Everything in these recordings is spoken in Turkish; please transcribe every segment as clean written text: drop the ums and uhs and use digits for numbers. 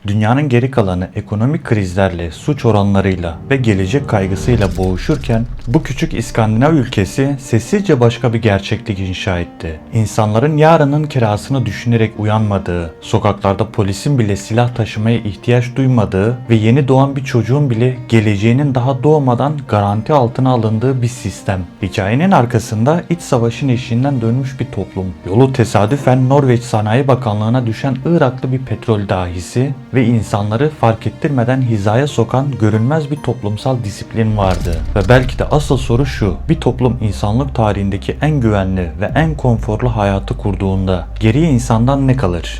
Dünyanın geri kalanı ekonomik krizlerle, suç oranlarıyla ve gelecek kaygısıyla boğuşurken bu küçük İskandinav ülkesi sessizce başka bir gerçeklik inşa etti. İnsanların yarının kirasını düşünerek uyanmadığı, sokaklarda polisin bile silah taşımaya ihtiyaç duymadığı ve yeni doğan bir çocuğun bile geleceğinin daha doğmadan garanti altına alındığı bir sistem. Hikayenin arkasında iç savaşın eşiğinden dönmüş bir toplum. Yolu tesadüfen Norveç Sanayi Bakanlığı'na düşen Iraklı bir petrol dahisi ve insanları fark ettirmeden hizaya sokan görünmez bir toplumsal disiplin vardı. Ve belki de asıl soru şu: bir toplum insanlık tarihindeki en güvenli ve en konforlu hayatı kurduğunda geriye insandan ne kalır?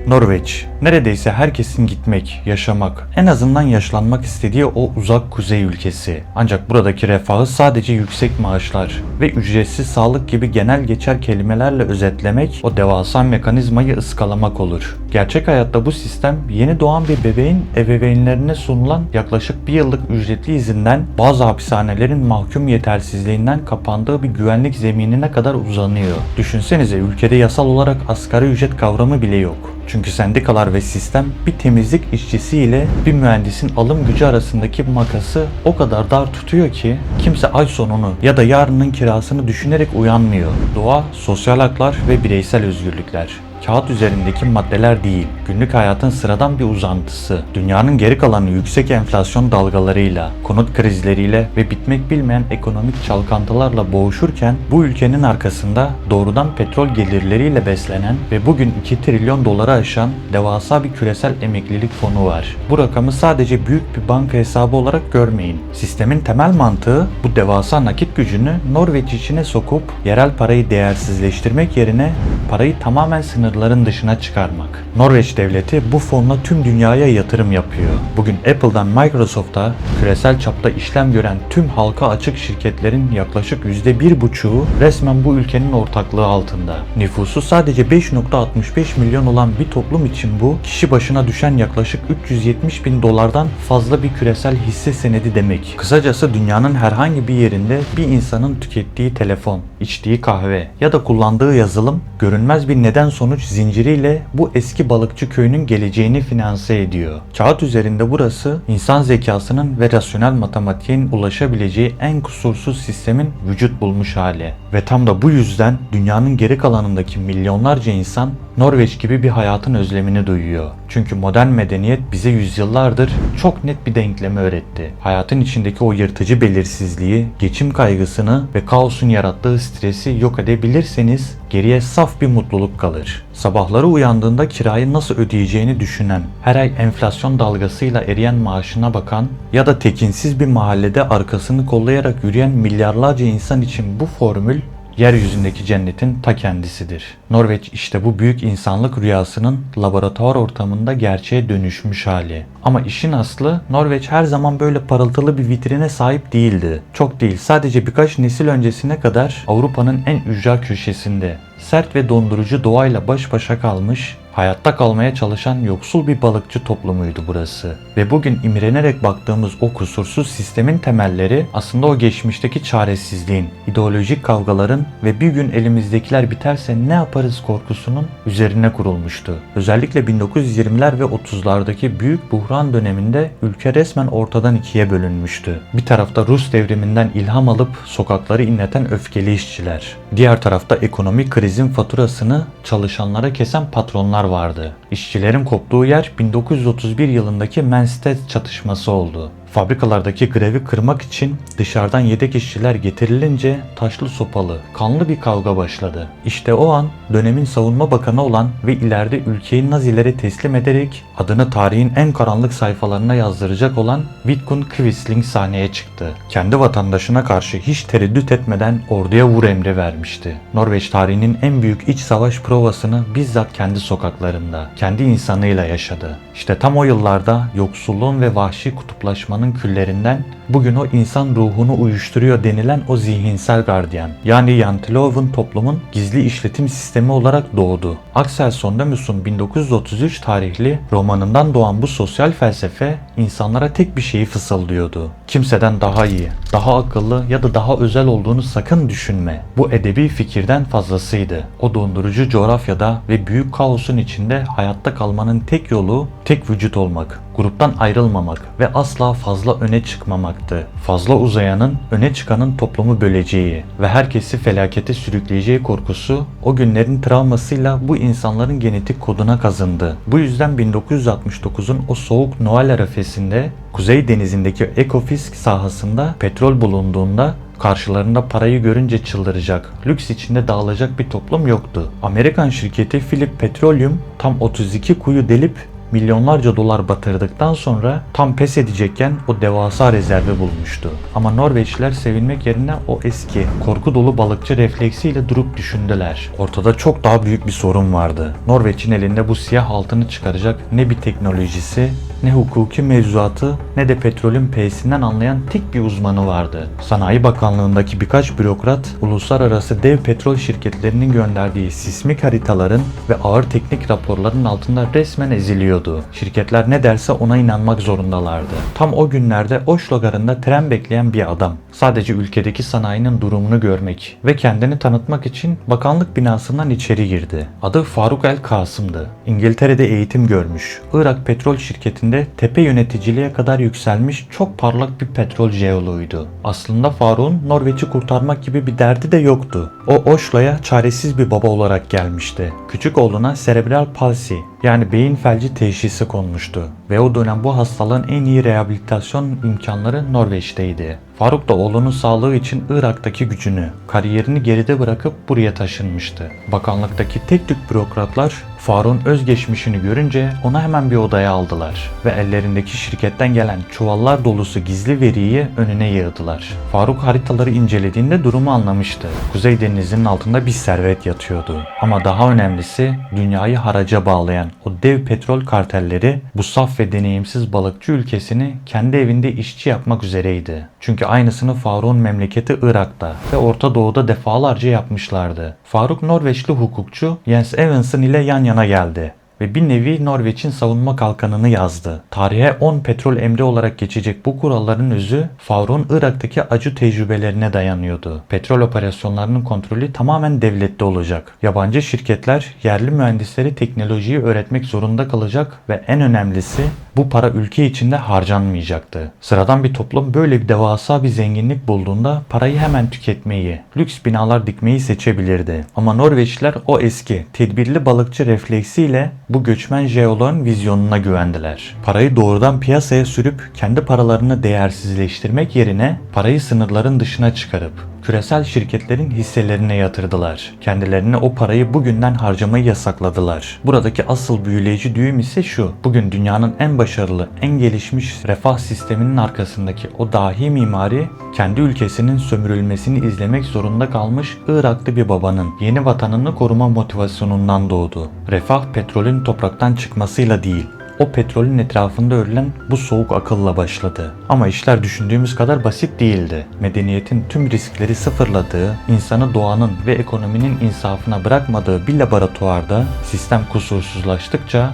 Norveç, neredeyse herkesin gitmek, yaşamak, en azından yaşlanmak istediği o uzak kuzey ülkesi. Ancak buradaki refahı sadece yüksek maaşlar ve ücretsiz sağlık gibi genel geçer kelimelerle özetlemek o devasa mekanizmayı ıskalamak olur. Gerçek hayatta bu sistem yeni doğan bir bebeğin ebeveynlerine sunulan yaklaşık bir yıllık ücretli izinden bazı hapishanelerin mahkum yetersizliğinden kapandığı bir güvenlik zeminine kadar uzanıyor. Düşünsenize, ülkede yasal olarak asgari ücret kavramı bile yok. Çünkü sendikalar ve sistem bir temizlik işçisi ile bir mühendisin alım gücü arasındaki makası o kadar dar tutuyor ki kimse ay sonunu ya da yarının kirasını düşünerek uyanmıyor. Doğa, sosyal haklar ve bireysel özgürlükler. Kağıt üzerindeki maddeler değil, günlük hayatın sıradan bir uzantısı. Dünyanın geri kalanı yüksek enflasyon dalgalarıyla, konut krizleriyle ve bitmek bilmeyen ekonomik çalkantılarla boğuşurken bu ülkenin arkasında doğrudan petrol gelirleriyle beslenen ve bugün 2 trilyon doları aşan devasa bir küresel emeklilik fonu var. Bu rakamı sadece büyük bir banka hesabı olarak görmeyin. Sistemin temel mantığı bu devasa nakit gücünü Norveç içine sokup yerel parayı değersizleştirmek yerine parayı tamamen sınırların dışına çıkarmak. Norveç devleti bu fonla tüm dünyaya yatırım yapıyor. Bugün Apple'dan Microsoft'a küresel çapta işlem gören tüm halka açık şirketlerin yaklaşık %1,5'u resmen bu ülkenin ortaklığı altında. Nüfusu sadece 5,65 milyon olan bir toplum için bu, kişi başına düşen yaklaşık 370 bin dolardan fazla bir küresel hisse senedi demek. Kısacası dünyanın herhangi bir yerinde bir insanın tükettiği telefon, içtiği kahve ya da kullandığı yazılım görünmez bir neden sonuç zinciriyle bu eski balıkçı köyünün geleceğini finanse ediyor. Kağıt üzerinde burası insan zekasının ve rasyonel matematiğin ulaşabileceği en kusursuz sistemin vücut bulmuş hali. Ve tam da bu yüzden dünyanın geri kalanındaki milyonlarca insan Norveç gibi bir hayatın özlemini duyuyor. Çünkü modern medeniyet bize yüzyıllardır çok net bir denklemi öğretti. Hayatın içindeki o yırtıcı belirsizliği, geçim kaygısını ve kaosun yarattığı stresi yok edebilirseniz geriye saf bir mutluluk kalır. Sabahları uyandığında kirayı nasıl ödeyeceğini düşünen, her ay enflasyon dalgasıyla eriyen maaşına bakan ya da tekinsiz bir mahallede arkasını kollayarak yürüyen milyarlarca insan için bu formül yeryüzündeki cennetin ta kendisidir. Norveç işte bu büyük insanlık rüyasının laboratuvar ortamında gerçeğe dönüşmüş hali. Ama işin aslı, Norveç her zaman böyle parıltılı bir vitrine sahip değildi. Çok değil, sadece birkaç nesil öncesine kadar Avrupa'nın en ücra köşesinde, sert ve dondurucu doğayla baş başa kalmış, hayatta kalmaya çalışan yoksul bir balıkçı toplumuydu burası. Ve bugün imrenerek baktığımız o kusursuz sistemin temelleri aslında o geçmişteki çaresizliğin, ideolojik kavgaların ve bir gün elimizdekiler biterse ne yaparız korkusunun üzerine kurulmuştu. Özellikle 1920'ler ve 30'lardaki büyük buhran döneminde ülke resmen ortadan ikiye bölünmüştü. Bir tarafta Rus devriminden ilham alıp sokakları inleten öfkeli işçiler. Diğer tarafta ekonomik krizin faturasını çalışanlara kesen patronlar vardı. İşçilerin koptuğu yer 1931 yılındaki Manstead çatışması oldu. Fabrikalardaki grevi kırmak için dışarıdan yedek işçiler getirilince taşlı sopalı, kanlı bir kavga başladı. İşte o an dönemin savunma bakanı olan ve ileride ülkeyi Nazilere teslim ederek adını tarihin en karanlık sayfalarına yazdıracak olan Vidkun Quisling sahneye çıktı. Kendi vatandaşına karşı hiç tereddüt etmeden orduya vur emri vermişti. Norveç tarihinin en büyük iç savaş provasını bizzat kendi sokaklarında, kendi insanıyla yaşadı. İşte tam o yıllarda yoksulluğun ve vahşi kutuplaşmanın küllerinden bugün o insan ruhunu uyuşturuyor denilen o zihinsel gardiyan, yani Janteloven toplumun gizli işletim sistemi olarak doğdu. Axel Sondemus'un 1933 tarihli romanından doğan bu sosyal felsefe insanlara tek bir şeyi fısıldıyordu: kimseden daha iyi, daha akıllı ya da daha özel olduğunu sakın düşünme. Bu edebi fikirden fazlasıydı. O dondurucu coğrafyada ve büyük kaosun içinde hayatta kalmanın tek yolu tek vücut olmak, gruptan ayrılmamak ve asla fazla öne çıkmamaktı. Fazla uzayanın öne çıkanın toplumu böleceği ve herkesi felakete sürükleyeceği korkusu o günlerin travmasıyla bu insanların genetik koduna kazındı. Bu yüzden 1969'un o soğuk Noel arifesinde Kuzey Denizi'ndeki Ekofisk sahasında petrol bulunduğunda karşılarında parayı görünce çıldıracak, lüks içinde dağılacak bir toplum yoktu. Amerikan şirketi Philip Petroleum tam 32 kuyu delip milyonlarca dolar batırdıktan sonra tam pes edecekken o devasa rezervi bulmuştu. Ama Norveçliler sevinmek yerine o eski, korku dolu balıkçı refleksiyle durup düşündüler. Ortada çok daha büyük bir sorun vardı. Norveç'in elinde bu siyah altını çıkaracak ne bir teknolojisi, ne hukuki mevzuatı, ne de petrolün P'sinden anlayan tek bir uzmanı vardı. Sanayi Bakanlığındaki birkaç bürokrat, uluslararası dev petrol şirketlerinin gönderdiği sismik haritaların ve ağır teknik raporların altında resmen eziliyordu. Şirketler ne derse ona inanmak zorundalardı. Tam o günlerde Oslo garında tren bekleyen bir adam, sadece ülkedeki sanayinin durumunu görmek ve kendini tanıtmak için bakanlık binasından içeri girdi. Adı Faruk El Kasım'dı. İngiltere'de eğitim görmüş, Irak petrol şirketinde tepe yöneticiliğe kadar yükselmiş çok parlak bir petrol jeoloğuydu. Aslında Faruk'un Norveç'i kurtarmak gibi bir derdi de yoktu. O Oslo'ya çaresiz bir baba olarak gelmişti. Küçük oğluna serebral palsi yani beyin felci teşhisi konmuştu ve o dönem bu hastalığın en iyi rehabilitasyon imkanları Norveç'teydi. Faruk da oğlunun sağlığı için Irak'taki gücünü, kariyerini geride bırakıp buraya taşınmıştı. Bakanlıktaki tek tük bürokratlar Faruk'un özgeçmişini görünce onu hemen bir odaya aldılar ve ellerindeki şirketten gelen çuvallar dolusu gizli veriyi önüne yığdılar. Faruk haritaları incelediğinde durumu anlamıştı. Kuzey Denizi'nin altında bir servet yatıyordu. Ama daha önemlisi dünyayı haraca bağlayan o dev petrol kartelleri bu saf ve deneyimsiz balıkçı ülkesini kendi evinde işçi yapmak üzereydi. Çünkü aynısını Faruk'un memleketi Irak'ta ve Orta Doğu'da defalarca yapmışlardı. Faruk Norveçli hukukçu Jens Evensen ile yan yana geldi ve bir nevi Norveç'in savunma kalkanını yazdı. Tarihe 10 petrol emri olarak geçecek bu kuralların özü Faruk'un Irak'taki acı tecrübelerine dayanıyordu. Petrol operasyonlarının kontrolü tamamen devlette olacak. Yabancı şirketler yerli mühendisleri teknolojiyi öğretmek zorunda kalacak ve en önemlisi bu para ülke içinde harcanmayacaktı. Sıradan bir toplum böyle bir devasa bir zenginlik bulduğunda parayı hemen tüketmeyi, lüks binalar dikmeyi seçebilirdi. Ama Norveçliler o eski, tedbirli balıkçı refleksiyle bu göçmen jeoloğun vizyonuna güvendiler. Parayı doğrudan piyasaya sürüp kendi paralarını değersizleştirmek yerine parayı sınırların dışına çıkarıp küresel şirketlerin hisselerine yatırdılar. Kendilerine o parayı bugünden harcamayı yasakladılar. Buradaki asıl büyüleyici düğüm ise şu: bugün dünyanın en başarılı, en gelişmiş refah sisteminin arkasındaki o dahi mimari kendi ülkesinin sömürülmesini izlemek zorunda kalmış Iraklı bir babanın yeni vatanını koruma motivasyonundan doğdu. Refah petrolün topraktan çıkmasıyla değil, o petrolün etrafında örülen bu soğuk akılla başladı. Ama işler düşündüğümüz kadar basit değildi. Medeniyetin tüm riskleri sıfırladığı, insanı doğanın ve ekonominin insafına bırakmadığı bir laboratuvarda sistem kusursuzlaştıkça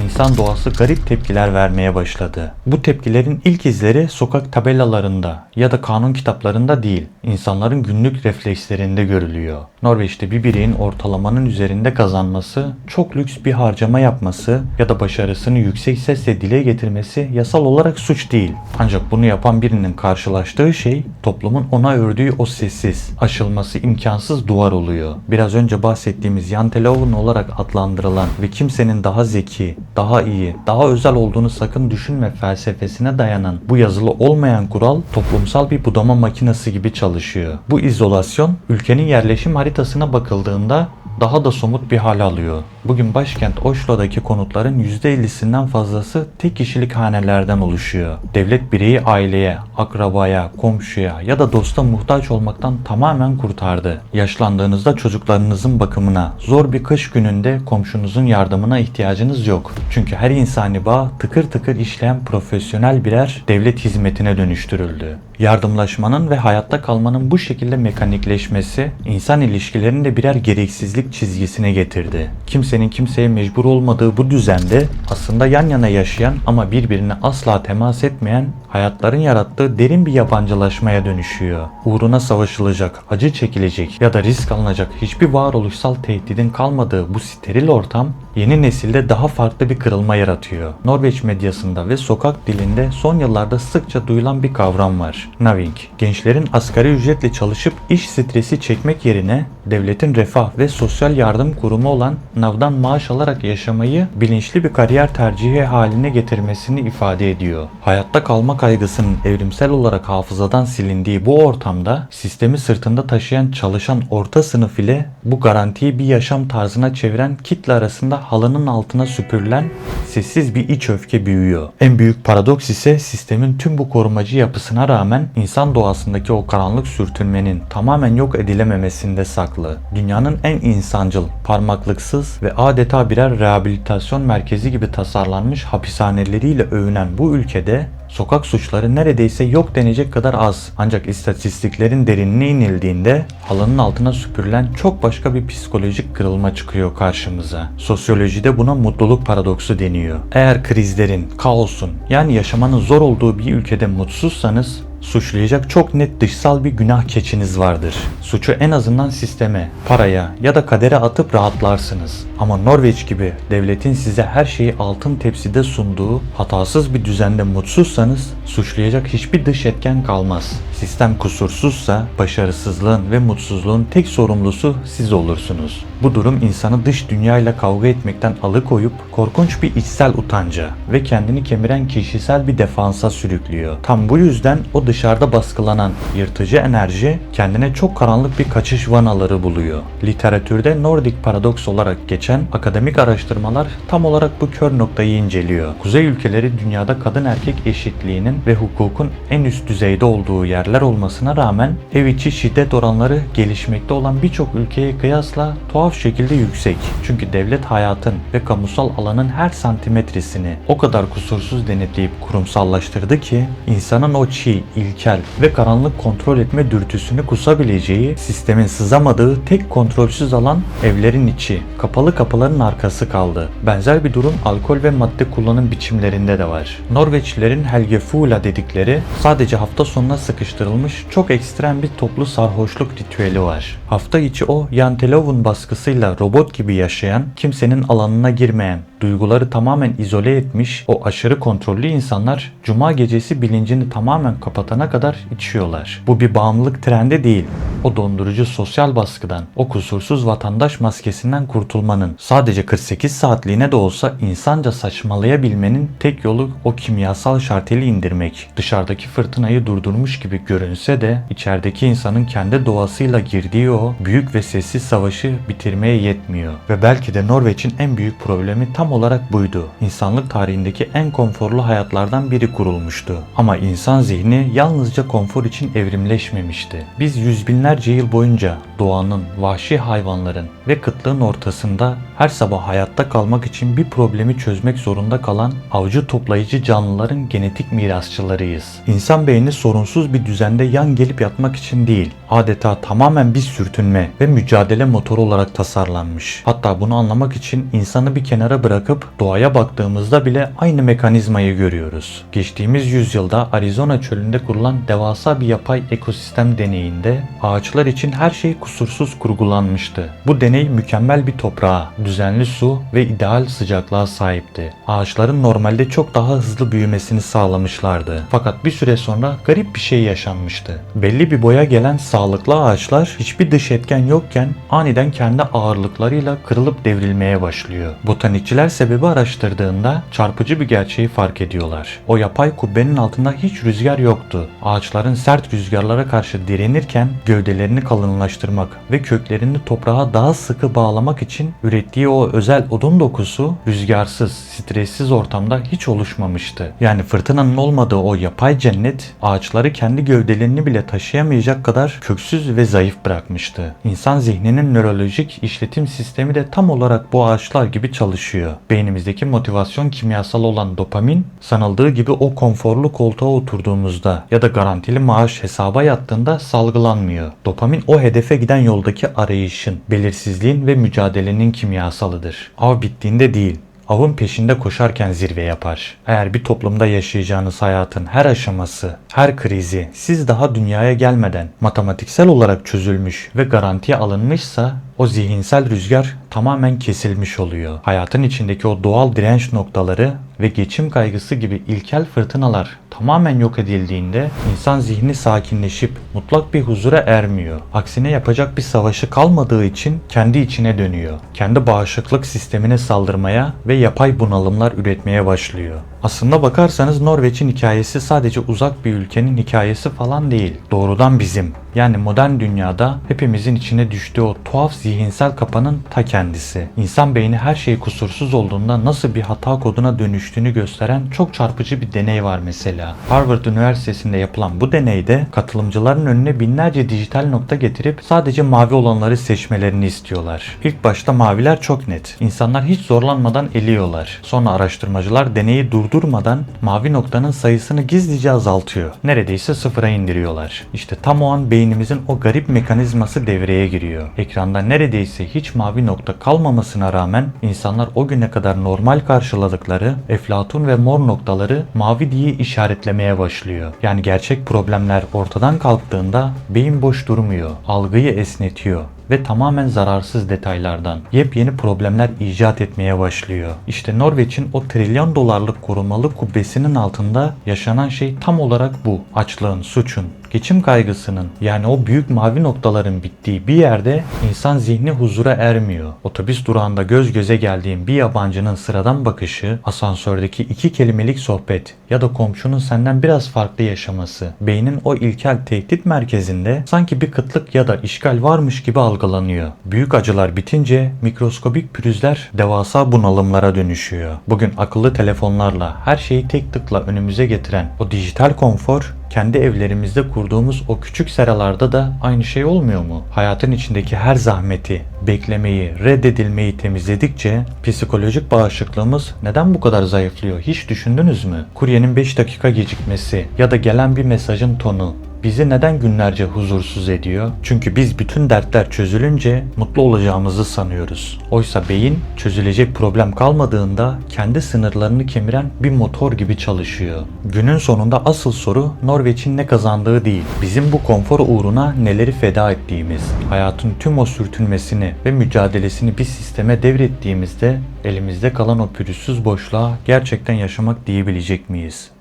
İnsan doğası garip tepkiler vermeye başladı. Bu tepkilerin ilk izleri sokak tabelalarında ya da kanun kitaplarında değil, insanların günlük reflekslerinde görülüyor. Norveç'te bir bireyin ortalamanın üzerinde kazanması, çok lüks bir harcama yapması ya da başarısını yüksek sesle dile getirmesi yasal olarak suç değil. Ancak bunu yapan birinin karşılaştığı şey toplumun ona ördüğü o sessiz, aşılması imkansız duvar oluyor. Biraz önce bahsettiğimiz Janteloven olarak adlandırılan ve kimsenin daha zeki, daha iyi, daha özel olduğunu sakın düşünme felsefesine dayanan bu yazılı olmayan kural toplumsal bir budama makinesi gibi çalışıyor. Bu izolasyon ülkenin yerleşim haritasına bakıldığında daha da somut bir hal alıyor. Bugün başkent Oslo'daki konutların %50'sinden fazlası tek kişilik hanelerden oluşuyor. Devlet bireyi aileye, akrabaya, komşuya ya da dosta muhtaç olmaktan tamamen kurtardı. Yaşlandığınızda çocuklarınızın bakımına, zor bir kış gününde komşunuzun yardımına ihtiyacınız yok. Çünkü her insani bağ tıkır tıkır işleyen profesyonel birer devlet hizmetine dönüştürüldü. Yardımlaşmanın ve hayatta kalmanın bu şekilde mekanikleşmesi, insan ilişkilerinde birer gereksizlik eşitlik çizgisine getirdi. Kimsenin kimseye mecbur olmadığı bu düzende aslında yan yana yaşayan ama birbirine asla temas etmeyen hayatların yarattığı derin bir yabancılaşmaya dönüşüyor. Uğruna savaşılacak, acı çekilecek ya da risk alınacak hiçbir varoluşsal tehdidin kalmadığı bu steril ortam yeni nesilde daha farklı bir kırılma yaratıyor. Norveç medyasında ve sokak dilinde son yıllarda sıkça duyulan bir kavram var. Naving. Gençlerin asgari ücretle çalışıp iş stresi çekmek yerine devletin refah ve sosyal yardım kurumu olan Nav'dan maaş alarak yaşamayı bilinçli bir kariyer tercihi haline getirmesini ifade ediyor. Hayatta kalma kaygısının evrimsel olarak hafızadan silindiği bu ortamda sistemi sırtında taşıyan çalışan orta sınıf ile bu garantiyi bir yaşam tarzına çeviren kitle arasında halının altına süpürülen sessiz bir iç öfke büyüyor. En büyük paradoks ise sistemin tüm bu korumacı yapısına rağmen insan doğasındaki o karanlık sürtünmenin tamamen yok edilememesinde saklı. Dünyanın en insancıl, parmaklıksız ve adeta birer rehabilitasyon merkezi gibi tasarlanmış hapishaneleriyle övünen bu ülkede sokak suçları neredeyse yok denecek kadar az. Ancak istatistiklerin derinine inildiğinde halının altına süpürülen çok başka bir psikolojik kırılma çıkıyor karşımıza. Sosyolojide buna mutluluk paradoksu deniyor. Eğer krizlerin, kaosun yani yaşamanın zor olduğu bir ülkede mutsuzsanız suçlayacak çok net dışsal bir günah keçiniz vardır. Suçu en azından sisteme, paraya ya da kadere atıp rahatlarsınız. Ama Norveç gibi devletin size her şeyi altın tepside sunduğu hatasız bir düzende mutsuzsanız suçlayacak hiçbir dış etken kalmaz. Sistem kusursuzsa başarısızlığın ve mutsuzluğun tek sorumlusu siz olursunuz. Bu durum insanı dış dünyayla kavga etmekten alıkoyup korkunç bir içsel utanca ve kendini kemiren kişisel bir defansa sürüklüyor. Tam bu yüzden o dışarıda baskılanan yırtıcı enerji kendine çok karanlık bir kaçış vanaları buluyor. Literatürde Nordik paradoks olarak geçen akademik araştırmalar tam olarak bu kör noktayı inceliyor. Kuzey ülkeleri dünyada kadın erkek eşitliğinin ve hukukun en üst düzeyde olduğu yerler olmasına rağmen ev içi şiddet oranları gelişmekte olan birçok ülkeye kıyasla tuhaf şekilde yüksek. Çünkü devlet hayatın ve kamusal alanın her santimetresini o kadar kusursuz denetleyip kurumsallaştırdı ki insanın o çiğ, ilkel ve karanlık kontrol etme dürtüsünü kusabileceği, sistemin sızamadığı tek kontrolsüz alan evlerin içi, kapalı kapıların arkası kaldı. Benzer bir durum alkol ve madde kullanım biçimlerinde de var. Norveçlilerin Helgefula dedikleri sadece hafta sonuna sıkıştırılmış çok ekstrem bir toplu sarhoşluk ritüeli var. Hafta içi o Jantelov'un baskısıyla robot gibi yaşayan, kimsenin alanına girmeyen, duyguları tamamen izole etmiş o aşırı kontrollü insanlar cuma gecesi bilincini tamamen kapatana kadar içiyorlar. Bu bir bağımlılık trendi değil. O dondurucu sosyal baskıdan, o kusursuz vatandaş maskesinden kurtulmanın sadece 48 saatliğine de olsa insanca saçmalayabilmenin tek yolu o kimyasal şarteli indirmek. Dışarıdaki fırtınayı durdurmuş gibi görünse de içerideki insanın kendi doğasıyla girdiği o büyük ve sessiz savaşı bitirmeye yetmiyor. Ve belki de Norveç'in en büyük problemi tam olarak buydu. İnsanlık tarihindeki en konforlu hayatlardan biri kurulmuştu. Ama insan zihni yalnızca konfor için evrimleşmemişti. Biz yüz binlerce yıl boyunca doğanın, vahşi hayvanların ve kıtlığın ortasında her sabah hayatta kalmak için bir problemi çözmek zorunda kalan avcı toplayıcı canlıların genetik mirasçılarıyız. İnsan beyni sorunsuz bir düzende yan gelip yatmak için değil, adeta tamamen bir sürtünme ve mücadele motoru olarak tasarlanmış. Hatta bunu anlamak için insanı bir kenara bırakıp doğaya baktığımızda bile aynı mekanizmayı görüyoruz. Geçtiğimiz yüzyılda Arizona çölünde kurulan devasa bir yapay ekosistem deneyinde ağaçlar için her şey kusursuz kurgulanmıştı. Bu deney mükemmel bir toprağa, düzenli su ve ideal sıcaklığa sahipti. Ağaçların normalde çok daha hızlı büyümesini sağlamışlardı. Fakat bir süre sonra garip bir şey yaşanmıştı. Belli bir boya gelen sağlıklı ağaçlar hiçbir dış etken yokken aniden kendi ağırlıklarıyla kırılıp devrilmeye başlıyor. Botanikçiler sebebi araştırdığında çarpıcı bir gerçeği fark ediyorlar. O yapay kubbenin altında hiç rüzgar yoktu. Ağaçların sert rüzgarlara karşı direnirken gövdelerini kalınlaştırmak ve köklerini toprağa daha sıkı bağlamak için ürettiği o özel odun dokusu rüzgarsız, stressiz ortamda hiç oluşmamıştı. Yani fırtınanın olmadığı o yapay cennet ağaçları kendi gövdelerini bile taşıyamayacak kadar köksüz ve zayıf bırakmıştı. İnsan zihninin nörolojik işletim sistemi de tam olarak bu ağaçlar gibi çalışıyor. Beynimizdeki motivasyon kimyasalı olan dopamin sanıldığı gibi o konforlu koltuğa oturduğumuzda para ya da garantili maaş hesaba yattığında salgılanmıyor. Dopamin o hedefe giden yoldaki arayışın, belirsizliğin ve mücadelenin kimyasalıdır. Av bittiğinde değil, avın peşinde koşarken zirve yapar. Eğer bir toplumda yaşayacağınız hayatın her aşaması, her krizi siz daha dünyaya gelmeden matematiksel olarak çözülmüş ve garantiye alınmışsa o zihinsel rüzgar tamamen kesilmiş oluyor. Hayatın içindeki o doğal direnç noktaları ve geçim kaygısı gibi ilkel fırtınalar tamamen yok edildiğinde insan zihni sakinleşip mutlak bir huzura ermiyor. Aksine yapacak bir savaşı kalmadığı için kendi içine dönüyor. Kendi bağışıklık sistemine saldırmaya ve yapay bunalımlar üretmeye başlıyor. Aslında bakarsanız Norveç'in hikayesi sadece uzak bir ülkenin hikayesi falan değil. Doğrudan bizim, yani modern dünyada hepimizin içine düştüğü o tuhaf zihinsel kapanın ta kendisi. İnsan beyni her şey kusursuz olduğunda nasıl bir hata koduna dönüştüğünü gösteren çok çarpıcı bir deney var mesela. Harvard Üniversitesi'nde yapılan bu deneyde katılımcıların önüne binlerce dijital nokta getirip sadece mavi olanları seçmelerini istiyorlar. İlk başta maviler çok net. İnsanlar hiç zorlanmadan eliyorlar. Sonra araştırmacılar deneyi durdurmadan mavi noktanın sayısını gizlice azaltıyor. Neredeyse sıfıra indiriyorlar. İşte tam o an beynimizin o garip mekanizması devreye giriyor. Ekranda neredeyse hiç mavi nokta kalmamasına rağmen insanlar o güne kadar normal karşıladıkları eflatun ve mor noktaları mavi diye işaretlemeye başlıyor. Yani gerçek problemler ortadan kalktığında beyin boş durmuyor, algıyı esnetiyor ve tamamen zararsız detaylardan yepyeni problemler icat etmeye başlıyor. İşte Norveç'in o trilyon dolarlık korumalı kubbesinin altında yaşanan şey tam olarak bu. Açlığın, suçun, geçim kaygısının, yani o büyük mavi noktaların bittiği bir yerde insan zihni huzura ermiyor. Otobüs durağında göz göze geldiğin bir yabancının sıradan bakışı, asansördeki 2 kelimelik sohbet ya da komşunun senden biraz farklı yaşaması, beynin o ilkel tehdit merkezinde sanki bir kıtlık ya da işgal varmış gibi algılanıyor. Büyük acılar bitince mikroskobik pürüzler devasa bunalımlara dönüşüyor. Bugün akıllı telefonlarla her şeyi tek tıkla önümüze getiren o dijital konfor, kendi evlerimizde kurduğumuz o küçük seralarda da aynı şey olmuyor mu? Hayatın içindeki her zahmeti, beklemeyi, reddedilmeyi temizledikçe psikolojik bağışıklığımız neden bu kadar zayıflıyor hiç düşündünüz mü? Kuryenin 5 dakika gecikmesi ya da gelen bir mesajın tonu bizi neden günlerce huzursuz ediyor? Çünkü biz bütün dertler çözülünce mutlu olacağımızı sanıyoruz. Oysa beyin çözülecek problem kalmadığında kendi sınırlarını kemiren bir motor gibi çalışıyor. Günün sonunda asıl soru Norveç'in ne kazandığı değil, bizim bu konfor uğruna neleri feda ettiğimiz. Hayatın tüm o sürtünmesini ve mücadelesini bir sisteme devrettiğimizde elimizde kalan o pürüzsüz boşluğa gerçekten yaşamak diyebilecek miyiz?